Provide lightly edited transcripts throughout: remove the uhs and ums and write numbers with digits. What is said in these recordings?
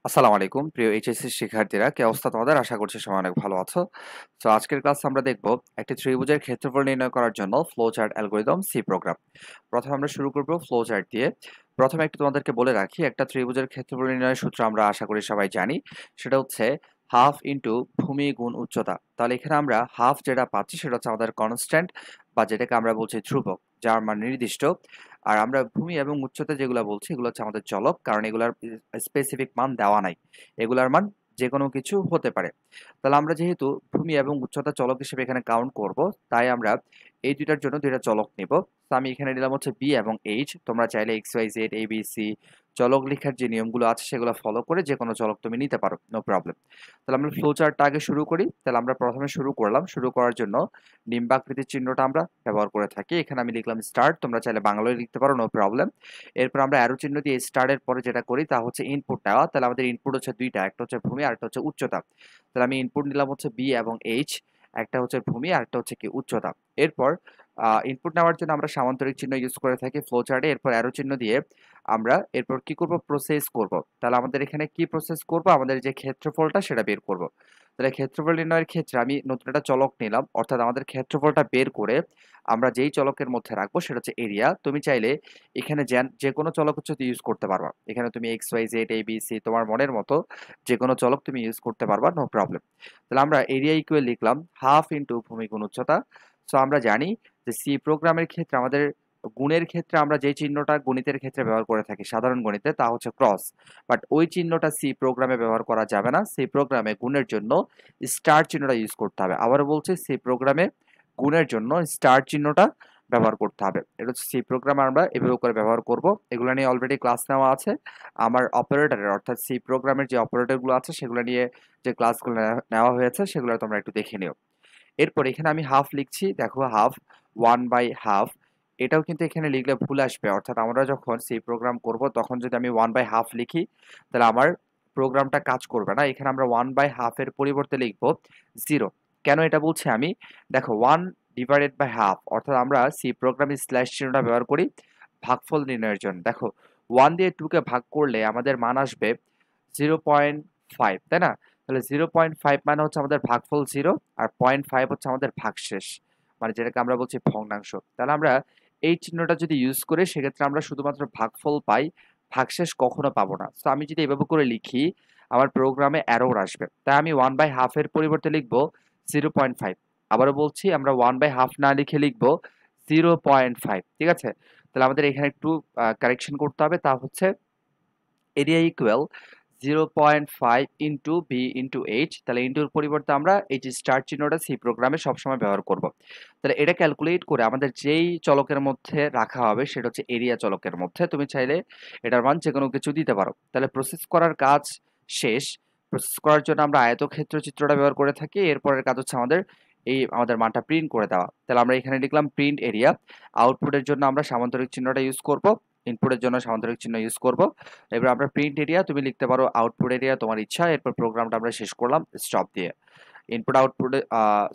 আসসালামু আলাইকুম প্রিয় এইচএসসি শিক্ষার্থীরা, কি অবস্থা তোমাদের? আশা করছি সবাই অনেক ভালো আছো। তো আজকের ক্লাসে আমরা দেখব একটি ত্রিভুজের ক্ষেত্রফল নির্ণয় করার জন্য flow chart algorithm C program. প্রথমে আমরা শুরু করব ফ্লো চার্ট দিয়ে। প্রথমে একটু তোমাদেরকে বলে রাখি, একটা ত্রিভুজের ক্ষেত্রফল নির্ণয়ের সূত্র আমরা আশা করি সবাই জানি। সেটা হচ্ছে হাফ ইন্টু ভূমি গুণ উচ্চতা। তাহলে এখানে আমরা হাফ যেটা পাচ্ছি সেটা হচ্ছে আমাদের কনস্ট্যান্ট, বা যেটাকে আমরা বলছি ধ্রুবক, যার মান নির্দিষ্ট। আর আমরা ভূমি এবং উচ্চতা যেগুলো বলছি এগুলো হচ্ছে আমাদের চলক, কারণ এগুলার স্পেসিফিক মান দেওয়া নাই। এগুলার মান যেকোনো কিছু হতে পারে। তাহলে আমরা যেহেতু ভূমি এবং উচ্চতা চলক হিসেবে এখানে কাউন্ট করব, তাই আমরা এই দুইটার জন্য দুইটা চলক নিব। তো আমি এখানে নিলাম হচ্ছে বি এবং এইচ। তোমরা চাইলে x Y Z A B C চলক লেখার যে নিয়মগুলো আছে সেগুলো ফলো করে যে কোনো চলক তুমি নিতে পারো, নো প্রবলেম। তাহলে আমরা ফ্লো চার্টটা আগে শুরু করি। তাহলে আমরা প্রথমে শুরু করলাম, শুরু করার জন্য ডিম্বাকৃতির চিহ্নটা আমরা ব্যবহার করে থাকি। এখানে আমি লিখলাম স্টার্ট, তোমরা চাইলে বাংলায় লিখতে পারো, নো প্রবলেম। এরপর আমরা অ্যারো চিহ্ন দিয়ে স্টারের পরে যেটা করি তা হচ্ছে ইনপুট নেওয়া। তাহলে আমাদের ইনপুট হচ্ছে দুইটা, একটা হচ্ছে ভূমি আর একটা হচ্ছে উচ্চতা। তাহলে আমি ইনপুট নিলাম হচ্ছে বি এবং এইচ, একটা হচ্ছে ভূমি আর একটা হচ্ছে কি উচ্চতা। এরপর ইনপুট নেওয়ার জন্য আমরা সামান্তরিক চিহ্ন ইউজ করে থাকি ফ্লো চার্টে। এরপর অ্যারো চিহ্ন দিয়ে আমরা এরপর কি করব, প্রসেস করব। তাহলে আমাদের এখানে কি প্রসেস করব, আমাদের যে ক্ষেত্রফলটা সেটা বের করব। তাহলে ক্ষেত্রফল নির্ণয়ের ক্ষেত্রে আমি নতুন একটা চলক নিলাম, অর্থাৎ আমাদের ক্ষেত্রফলটা বের করে আমরা যেই চলকের মধ্যে রাখবো সেটা হচ্ছে এরিয়া। তুমি চাইলে এখানে যে কোনো চলক হচ্ছে ইউজ করতে পারবা। এখানে তুমি x Y Z A B C তোমার মনের মতো যে কোনো চলক তুমি ইউজ করতে পারবা, নো প্রবলেম। তাহলে আমরা এরিয়া ইকুয়াল লিখলাম হাফ ইন্টু ভূমি গুণ উচ্চতা। সো আমরা জানি যে সি প্রোগ্রামের ক্ষেত্রে আমাদের গুণের ক্ষেত্রে আমরা যে চিহ্নটা গণিতের ক্ষেত্রে ব্যবহার করে থাকি সাধারণ গণিতে, তা হচ্ছে ক্রস। বাট ওই চিহ্নটা সি প্রোগ্রামে ব্যবহার করা যাবে না। সি প্রোগ্রামে গুণের জন্য স্টার চিহ্নটা ইউজ করতে হবে। আবারও বলছি, সি প্রোগ্রামে গুণের জন্য স্টার চিহ্নটা ব্যবহার করতে হবে। এটা হচ্ছে সি প্রোগ্রাম, আমরা এভাবে করে ব্যবহার করব। এগুলো নিয়ে অলরেডি ক্লাস নেওয়া আছে আমার অপারেটরের, অর্থাৎ সি প্রোগ্রামের যে অপারেটরগুলো আছে সেগুলো নিয়ে যে ক্লাসগুলো নেওয়া হয়েছে সেগুলো তোমরা একটু দেখে নিও। এরপর এখানে আমি হাফ লিখছি, দেখো হাফ, 1/2। এটাও কিন্তু এখানে লিখলে ভুল আসবে, অর্থাৎ আমরা যখন সি প্রোগ্রাম করব তখন যদি আমি 1/2 লিখি তাহলে আমার প্রোগ্রামটা কাজ করবে না। এখানে আমরা 1/2 এর পরিবর্তে লিখব 0। কেন এটা বলছি আমি, দেখো 1/2, অর্থাৎ আমরা সি প্রোগ্রামে স্ল্যাশ চিহ্নটা ব্যবহার করি ভাগফল নির্ণয়ের জন্য। দেখো 1 দিয়ে 2 কে ভাগ করলে আমাদের মান আসবে 0.5, তাই না? তাহলে 0.5 মানে হচ্ছে আমাদের ভাগফল 0, আর 0.5 হচ্ছে আমাদের ভাগশেষ, মানে যেটাকে আমরা বলছি ভগ্নাংশ। তাহলে আমরা এই চিহ্নটা যদি ইউজ করি সেক্ষেত্রে আমরা শুধুমাত্র ভাগফল পাই, ভাগশেষ কখনো পাবো না। তো আমি যদি এভাবে করে লিখি আমার প্রোগ্রামে এরর আসবে। তাই আমি 1/2 এর পরিবর্তে লিখব 0.5। আবারও বলছি, আমরা 1/2 না লিখে লিখব 0.5, ঠিক আছে? তাহলে আমাদের এখানে একটু কারেকশন করতে হবে, তা হচ্ছে area equal 0.5 into B into H. তাহলে ইন্টুর পরিবর্তে আমরা এই যে স্টার চিহ্নটা সি প্রোগ্রামে সবসময় ব্যবহার করব। তাহলে এটা ক্যালকুলেট করে আমাদের যেই চলকের মধ্যে রাখা হবে সেটা হচ্ছে এরিয়া চলকের মধ্যে। তুমি চাইলে এটার মান যে কোনো কিছু দিতে পারো। তাহলে প্রসেস করার কাজ শেষ। প্রসেস করার জন্য আমরা আয়তক্ষেত্র চিত্রটা ব্যবহার করে থাকি। এরপরের কাজ হচ্ছে আমাদের আমাদের মানটা প্রিন্ট করে দেওয়া। তাহলে আমরা এখানে লিখলাম প্রিন্ট এরিয়া। আউটপুটের জন্য আমরা সামান্তরিক চিহ্নটা ইউজ করব, ইনপুটের জন্য সামান্তরিক চিহ্ন ইউজ করব। এবার আমরা প্রিন্ট এরিয়া, তুমি লিখতে পারো আউটপুট এরিয়া, তোমার ইচ্ছা। এরপর প্রোগ্রামটা আমরা শেষ করলাম স্টপ দিয়ে। ইনপুট আউটপুট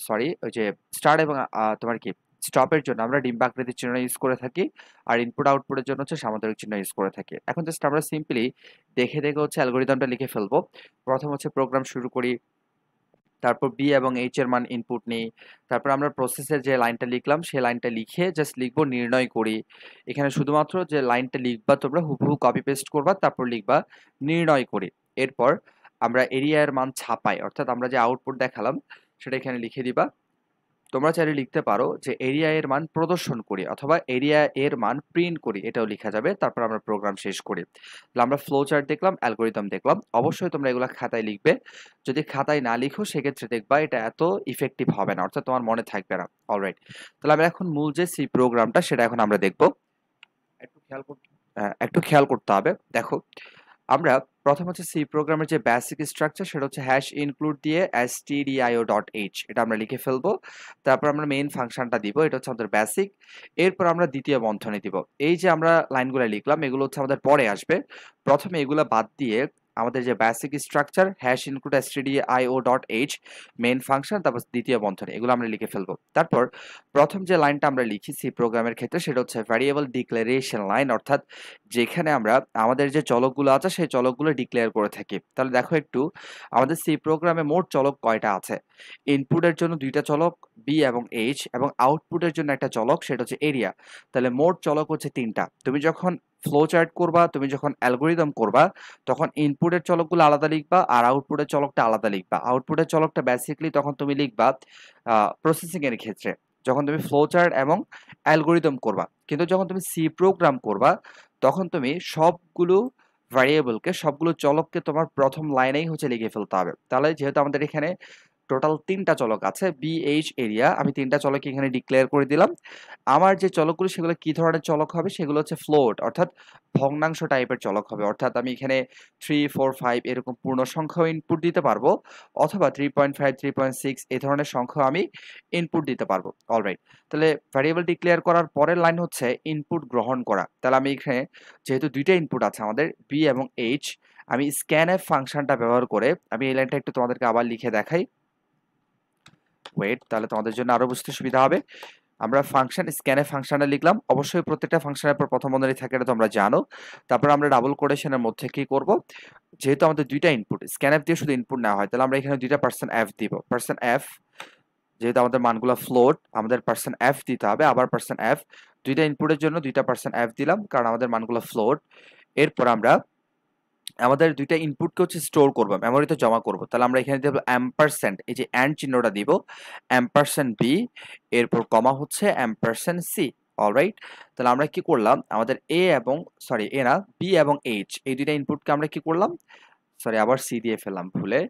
সরি ওই যে স্টার্ট এবং তোমার কি স্টপের জন্য আমরা ডিম্বাকৃতির চিহ্ন ইউজ করে থাকি, আর ইনপুট আউটপুটের জন্য হচ্ছে সামান্তরিক চিহ্ন ইউজ করে থাকি। এখন জাস্ট আমরা সিম্পলি দেখে দেখে হচ্ছে অ্যালগরিদমটা লিখে ফেলবো। প্রথম হচ্ছে প্রোগ্রাম শুরু করি, তারপর বি এবং এইচ এর মান ইনপুট নিই। তারপর আমরা প্রসেসের যে লাইনটা লিখলাম সেই লাইনটা লিখে জাস্ট লিখবো নির্ণয় করি। এখানে শুধুমাত্র যে লাইনটা লিখবা তোমরা হুবহু কপি পেস্ট করবা, তারপর লিখবা নির্ণয় করি। এরপর আমরা এরিয়া এর মান ছাপাই, অর্থাৎ আমরা যে আউটপুট দেখালাম সেটা এখানে লিখে দিবা। তোমরা চাইলে লিখতে পারো যে এরিয়া এর মান প্রদর্শন করি, অথবা এরিয়া এর মান প্রিন্ট করি, এটাও লেখা যাবে। তারপর আমরা প্রোগ্রাম শেষ করি। তাহলে আমরা ফ্লো চার্ট দেখলাম, অ্যালগরিদম দেখলাম। অবশ্যই তোমরা এগুলো খাতায় লিখবে। যদি খাতায় না লিখো সেক্ষেত্রে দেখবা এটা এত ইফেক্টিভ হবে না, অর্থাৎ তোমার মনে থাকবে না। অলরাইট, তাহলে আমরা এখন মূল যে সি প্রোগ্রামটা সেটা এখন আমরা দেখব। একটু খেয়াল করতে হবে। দেখো আমরা প্রথম হচ্ছে সি প্রোগ্রামের যে বেসিক স্ট্রাকচার সেটা হচ্ছে হ্যাশ ইনক্লুড দিয়ে stdio.h, এটা আমরা লিখে ফেলবো। তারপর আমরা মেইন ফাংশনটা দিব, এটা হচ্ছে আমাদের বেসিক। এরপর আমরা দ্বিতীয় বন্ধনী দিব। এই যে আমরা লাইনগুলো লিখলাম এগুলো হচ্ছে আমাদের পরে আসবে। প্রথমে এগুলো বাদ দিয়ে আমাদের যে basic structure hash include stdio dot h main function, তারপর দ্বিতীয় বন্ধনী, এগুলো আমরা লিখে ফেলবো। তারপর প্রথম যে লাইনটা আমরা লিখি সি প্রোগ্রামের ক্ষেত্রে সেটা হচ্ছে ভ্যারিয়েবল ডিক্লারেশন লাইন, অর্থাৎ যেখানে আমরা আমাদের যে চলকগুলো আছে সেই চলকগুলো ডিক্লেয়ার করে থাকি। তাহলে দেখো একটু, আমাদের সি প্রোগ্রামে মোট চলক কয়টা আছে? ইনপুটের জন্য দুইটা চলক বি এবং এইচ, এবং আউটপুটের জন্য একটা চলক সেটা হচ্ছে এরিয়া। তাহলে মোট চলক হচ্ছে তিনটা। তুমি যখন ফ্লো চার্ট করবা, তুমি যখন অ্যালগোরিদম করবা, তখন ইনপুটের চলকগুলো আলাদা লিখবা আর আউটপুটের চলকটা আলাদা লিখবা। আউটপুটের চলকটা বেসিক্যালি তখন তুমি লিখবা প্রসেসিং এর ক্ষেত্রে, যখন তুমি ফ্লো চার্ট এবং অ্যালগোরিদম করবা। কিন্তু যখন তুমি সি প্রোগ্রাম করবা, তখন তুমি সবগুলো ভ্যারিয়েবলকে, সবগুলো চলককে তোমার প্রথম লাইনেই হচ্ছে লিখে ফেলতে হবে। তাহলে যেহেতু আমাদের এখানে টোটাল তিনটা চলক আছে বি এইচ এরিয়া, আমি তিনটা চলক এখানে ডিক্লেয়ার করে দিলাম। আমার যে চলকগুলো সেগুলো কি ধরনের চলক হবে? সেগুলো হচ্ছে ফ্লোট, অর্থাৎ ভগ্নাংশ টাইপের চলক হবে। অর্থাৎ আমি এখানে 3, 4, 5 এরকম পূর্ণ সংখ্যাও ইনপুট দিতে পারবো, অথবা 3.5, 3.6 এই ধরনের সংখ্যা আমি ইনপুট দিতে পারবো। অলরাইট, তাহলে ভ্যারিয়েবল ডিক্লেয়ার করার পরের লাইন হচ্ছে ইনপুট গ্রহণ করা। তাহলে আমি এখানে যেহেতু দুইটা ইনপুট আছে আমাদের বি এবং এইচ, আমি স্ক্যানএফ ফাংশনটা ব্যবহার করে আমি এই লাইনটা একটু তোমাদেরকে আবার লিখে দেখাই। ওয়েট, তাহলে তোমাদের জন্য আরো বুঝতে সুবিধা হবে। আমরা ফাংশন স্ক্যানএফ ফাংশনে লিখলাম, অবশ্যই প্রত্যেকটা ফাংশনের পর প্রথম বন্ধনী থাকে, এটা তোমরা জানো। তারপর আমরা ডাবল কোটেশনের মধ্যে কি করব, যেহেতু আমাদের দুইটা ইনপুট, স্ক্যানএফ দিয়ে শুধু ইনপুট নেওয়া হয়, তাহলে আমরা এখানে দুইটা %f দিব। %f, যেহেতু আমাদের মানগুলো ফ্লোট, আমাদের %f দিতে হবে। আবার %f, দুইটা ইনপুটের জন্য দুইটা %f দিলাম, কারণ আমাদের মানগুলো ফ্লোট। এরপর আমরা আমাদের দুইটা ইনপুটকে হচ্ছে স্টোর করবো, মেমোরিতে জমা করবো। তাহলে আমরা এখানে দেব অ্যাম্পারস্যান্ড, এই যে অ্যান্ড চিহ্নটা দিব, অ্যাম্পারস্যান্ড বি, এরপর কমা হচ্ছে অ্যাম্পারস্যান্ড সি। অলরাইট, তাহলে আমরা কি করলাম, আমাদের এ এবং সরি এ না, বি এবং এইচ এই দুইটা ইনপুটকে আমরা কি করলাম, সরি আবার সি দিয়ে ফেললাম ভুলে,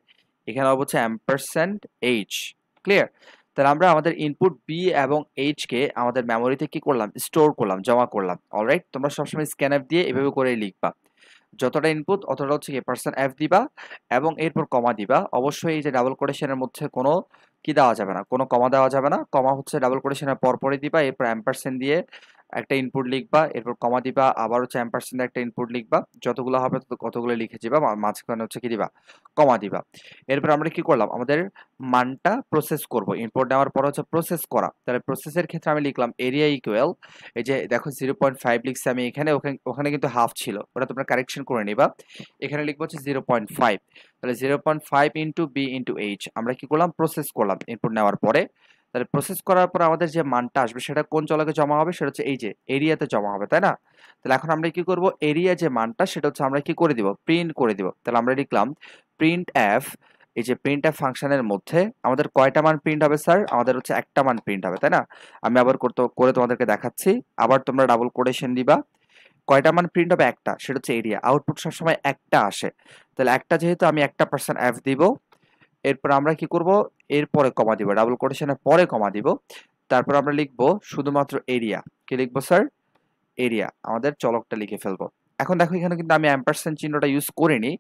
এখানে হচ্ছে অ্যাম্পারস্যান্ড এইচ। ক্লিয়ার? তাহলে আমরা আমাদের ইনপুট বি এবং এইচ কে আমাদের মেমোরিতে কি করলাম, স্টোর করলাম, জমা করলাম। অলরাইট, তোমরা সবসময় স্ক্যানএফ দিয়ে এভাবে করে লিখবা, যতটা ইনপুট অতটা হচ্ছে কি %f দিবা এবং এরপর কমা দিবা। অবশ্যই এই যে ডাবল কোটেশনের মধ্যে কোনো কি দেওয়া যাবে না, কোনো কমা দেওয়া যাবে না। কমা হচ্ছে ডাবল কোটেশনের পরপরই দিবা, এরপর অ্যাম্পারসেন্ড দিয়ে একটা ইনপুট লিখবা, এরপর কমা দিবা, আবার হচ্ছে অ্যাম্পারসেন্ড একটা ইনপুট লিখবা, যতগুলো হবে কতগুলো লিখে দিবা, মাঝখানে হচ্ছে কি দিবা, কমা দিবা। এরপর আমরা কি করলাম, আমাদের মানটা প্রসেস করব, ইনপুট নেওয়ার পর হচ্ছে প্রসেস করা। তাহলে প্রসেসের ক্ষেত্রে আমি লিখলাম এরিয়া ইকুয়াল, এই যে দেখো 0.5 লিখছি আমি এখানে, ওখানে কিন্তু হাফ ছিল, ওটা তোমরা কারেকশন করে নিবা। এখানে লিখবো হচ্ছে 0.5, তাহলে 0.5 ইন্টু বি ইন্টু এইচ, আমরা কি করলাম, প্রসেস করলাম ইনপুট নেওয়ার পরে। তাহলে প্রসেস করার পর আমাদের যে মানটা আসবে সেটা কোন চলকে জমা হবে, সেটা হচ্ছে এই যে এরিয়াতে জমা হবে, তাই না? তাহলে এখন আমরা কি করব, এরিয়া যে মানটা সেটা হচ্ছে আমরা কি করে দিব, প্রিন্ট করে দিব। তাহলে আমরা লিখলাম প্রিন্ট এফ, এই যে প্রিন্ট এফ ফাংশনের মধ্যে আমাদের কয়টা মান প্রিন্ট হবে স্যার, আমাদের হচ্ছে একটা মান প্রিন্ট হবে, তাই না? আমি আবার করে তোমাদেরকে দেখাচ্ছি, আবার তোমরা ডাবল কোটেশন দিবা। কয়টা মান প্রিন্ট হবে, একটা, সেটা হচ্ছে এরিয়া। আউটপুট সবসময় একটা আসে, তাহলে একটা যেহেতু আমি একটা %f দিব, এরপর আমরা কি করব, এরপরে কমা দিব, ডাবল কোটেশনের পরে কমা দিব। তারপর আমরা লিখবো শুধুমাত্র এরিয়া। কি লিখবো স্যার, এরিয়া, আমাদের চলকটা লিখে ফেলবো। এখন দেখো এখানে কিন্তু আমি অ্যাম্পারস্যান্ড চিহ্নটা ইউজ করিনি,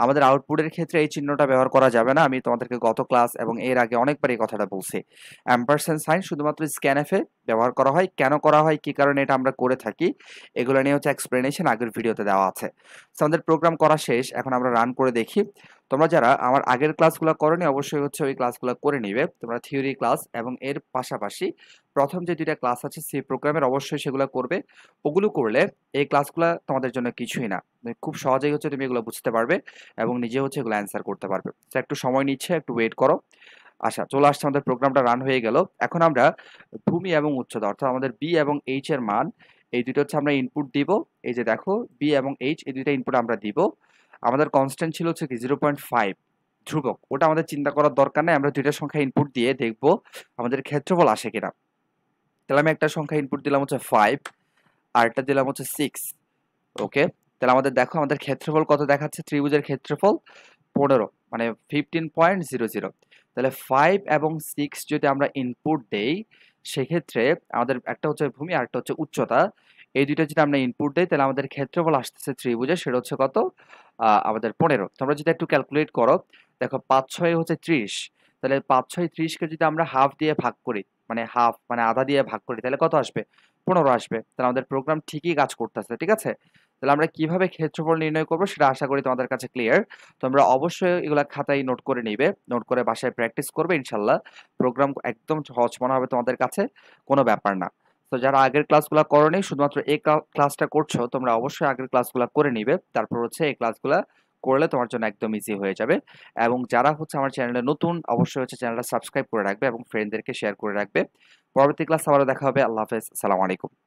আমাদের আউটপুটের ক্ষেত্রে এই চিহ্নটা ব্যবহার করা যাবে না। আমি তোমাদেরকে গত ক্লাস এবং এর আগে অনেকবার এই কথাটা বলছি। অ্যাম্পারস্যান্ড সাইন শুধুমাত্র স্ক্যানএফে ব্যবহার করা হয়, কেন করা হয়, কি কারণে এটা আমরা করে থাকি, এগুলো নিয়ে হচ্ছে এক্সপ্লেনেশন আগের ভিডিওতে দেওয়া আছে। সো আমাদের প্রোগ্রাম করা শেষ, এখন আমরা রান করে দেখি। তোমরা যারা আমার আগের ক্লাসগুলো করোনি অবশ্যই হচ্ছে ওই ক্লাসগুলো করে নিবে, তোমরা থিওরি ক্লাস এবং এর পাশাপাশি প্রথম যে দুইটা ক্লাস আছে সি প্রোগ্রামের অবশ্যই সেগুলো করবে। ওগুলো করলে এই ক্লাসগুলো তোমাদের জন্য কিছুই না, খুব সহজেই হচ্ছে তুমি এগুলো বুঝতে পারবে এবং নিজে হচ্ছে এগুলো অ্যান্সার করতে পারবে। তো একটু সময় নিচ্ছে, একটু ওয়েট করো। আচ্ছা, চলে আসছে, আমাদের প্রোগ্রামটা রান হয়ে গেল। এখন আমরা ভূমি এবং উচ্চতা, অর্থাৎ আমাদের বি এবং এইচ এর মান, এই দুটো হচ্ছে আমরা ইনপুট দিব। এই যে দেখো বি এবং এইচ এই দুইটা ইনপুট আমরা দিব। আমাদের কনস্ট্যান্ট ছিল হচ্ছে কি 0.5 ধ্রুবক, ওটা আমাদের চিন্তা করার দরকার নেই, আমরা দুইটা সংখ্যা ইনপুট দিয়ে দেখব আমাদের ক্ষেত্রফল আসে কিনা। তাহলে আমি একটা সংখ্যা ইনপুট দিলাম হচ্ছে 5, আর একটা দিলাম হচ্ছে 6। ওকে, তাহলে আমাদের দেখো আমাদের ক্ষেত্রফল কত দেখাচ্ছে, ত্রিভুজের ক্ষেত্রফল 15, মানে 15.00। তাহলে 5 এবং 6 যদি আমরা ইনপুট দেই, সেক্ষেত্রে আমাদের একটা হচ্ছে ভূমি আর একটা হচ্ছে উচ্চতা, এই দুইটা যদি আমরা ইনপুট দেই তাহলে আমাদের ক্ষেত্রফল আসতেছে ত্রিভুজের, সেটা হচ্ছে কত, আমাদের 15। তোমরা যদি একটু ক্যালকুলেট করো, দেখো 5 6 হচ্ছে 30, তাহলে 5 6 30 কে যদি আমরা হাফ দিয়ে ভাগ করি, মানে হাফ মানে আধা দিয়ে ভাগ করি, তাহলে কত আসবে, 15 আসবে। তাহলে আমাদের প্রোগ্রাম ঠিকই কাজ করতেছে, ঠিক আছে? তাহলে আমরা কিভাবে ক্ষেত্রফল নির্ণয় করব সেটা আশা করি তোমাদের কাছে ক্লিয়ার। তোমরা অবশ্যই এগুলা খাতায় নোট করে নিবে। নোট করে বাসায় প্র্যাকটিস করবে ইনশাআল্লাহ। প্রোগ্রাম একদম সহজ মনে হবে তোমাদের কাছে, কোনো ব্যাপার না। তো যারা আগের ক্লাসগুলা করোনি শুধুমাত্র এই ক্লাসটা করছো, তোমরা অবশ্যই আগের ক্লাসগুলা করে নিবে। তারপর হচ্ছে এই ক্লাসগুলা করলে তোমার জন্য একদম ইজি হয়ে যাবে। এবং যারা হচ্ছে আমার চ্যানেলে নতুন, অবশ্যই হচ্ছে চ্যানেলটা সাবস্ক্রাইব করে রাখবে এবং ফ্রেন্ডদেরকে শেয়ার করে রাখবে। পরবর্তী ক্লাস আবারও দেখা হবে। আল্লাহ হাফেজ। আসসালামু আলাইকুম।